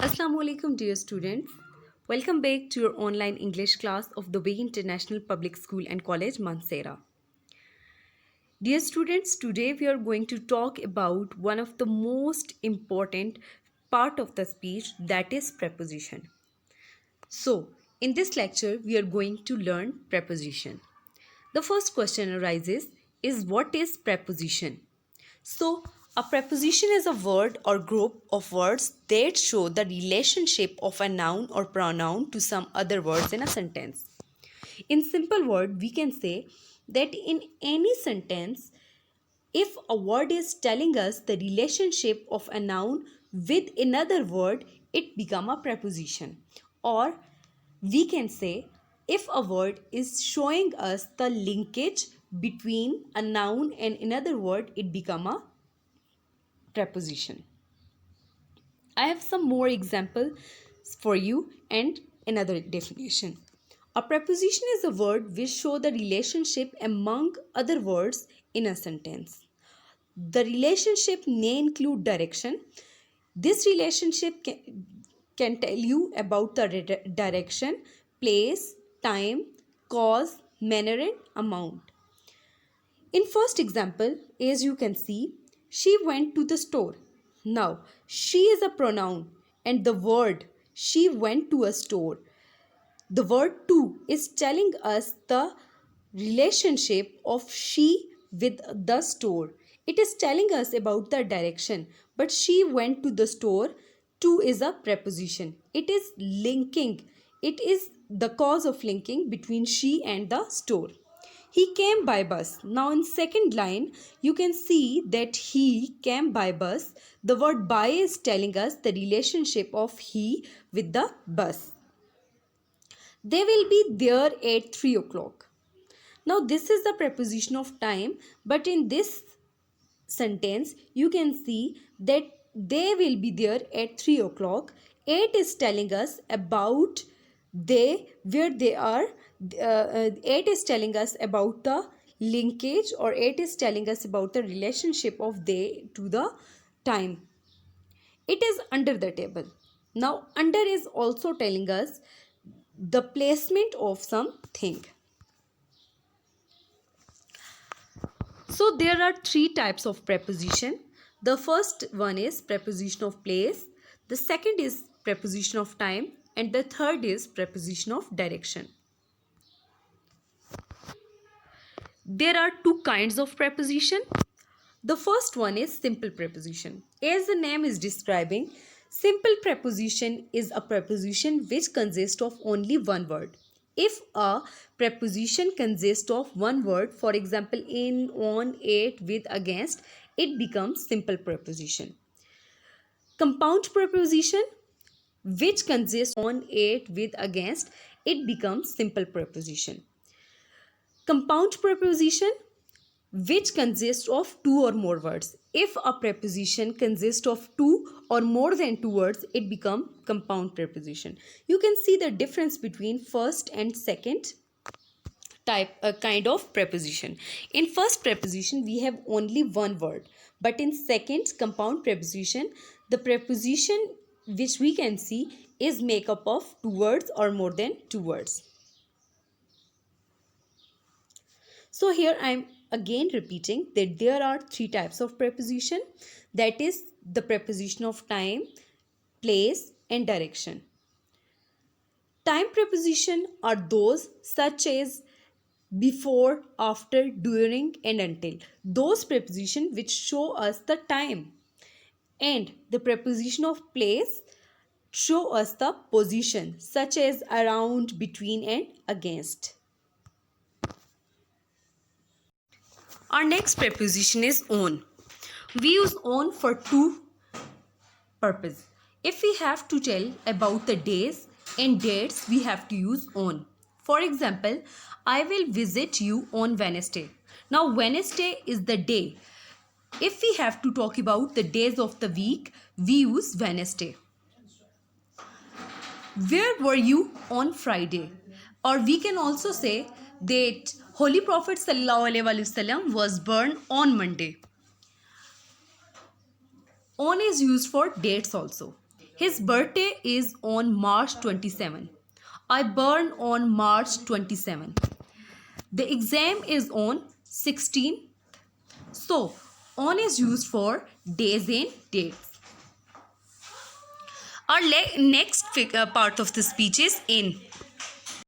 Assalamu alaikum, dear students. Welcome back to your online English class of the Way International Public School and College, Mansehra. Dear students, today we are going to talk about one of the most important part of the speech, that is preposition. So, in this lecture, we are going to learn preposition. The first question arises is what is preposition? So, a preposition is a word or group of words that show the relationship of a noun or pronoun to some other words in a sentence. In simple word, we can say that in any sentence, if a word is telling us the relationship of a noun with another word, it become a preposition. Or we can say if a word is showing us the linkage between a noun and another word, it become a preposition. I have some more examples for you and another definition. A preposition is a word which show the relationship among other words in a sentence. The relationship may include direction. This relationship can tell you about the direction, place, time, cause, manner and amount. In first example, as you can see, she went to the store. Now, she is a pronoun and the word she went to a store. The word to is telling us the relationship of she with the store. It is telling us about the direction, but she went to the store. To is a preposition. It is linking. It is the cause of linking between she and the store. He came by bus. Now in second line, you can see that he came by bus. The word by is telling us the relationship of he with the bus. They will be there at 3 o'clock. Now this is the preposition of time, but in this sentence you can see that they will be there at 3 o'clock. 8 is telling us about they, where they are. 8 is telling us about the linkage, or 8 is telling us about the relationship of they to the time. It is under the table. Now under is also telling us the placement of something. So there are three types of preposition. The first one is preposition of place, the second is preposition of time, and the third is preposition of direction. There are two kinds of preposition. The first one is simple preposition. As the name is describing, simple preposition is a preposition which consists of only one word. If a preposition consists of one word, for example, in, on, at, with, against, it becomes simple preposition. Compound preposition, which consists on, at, with, against, it becomes simple preposition. Compound preposition, which consists of two or more words. If a preposition consists of two or more than two words, it becomes compound preposition. You can see the difference between first and second kind of preposition. In first preposition, we have only one word, but in second compound preposition, the preposition which we can see is made up of two words or more than two words. So here I am again repeating that there are three types of preposition, that is the preposition of time, place and direction. Time preposition are those such as before, after, during and until. Those preposition which show us the time. And the preposition of place show us the position such as around, between and against. Our next preposition is on. We use on for two purposes. If we have to tell about the days and dates, we have to use on. For example, I will visit you on Wednesday. Now Wednesday is the day. If we have to talk about the days of the week, we use Wednesday. Where were you on Friday? Or we can also say that Holy Prophet ﷺ was born on Monday. On is used for dates also. His birthday is on March 27. I born on March 27. The exam is on 16. So, on is used for days and dates. Our next part of the speech is in.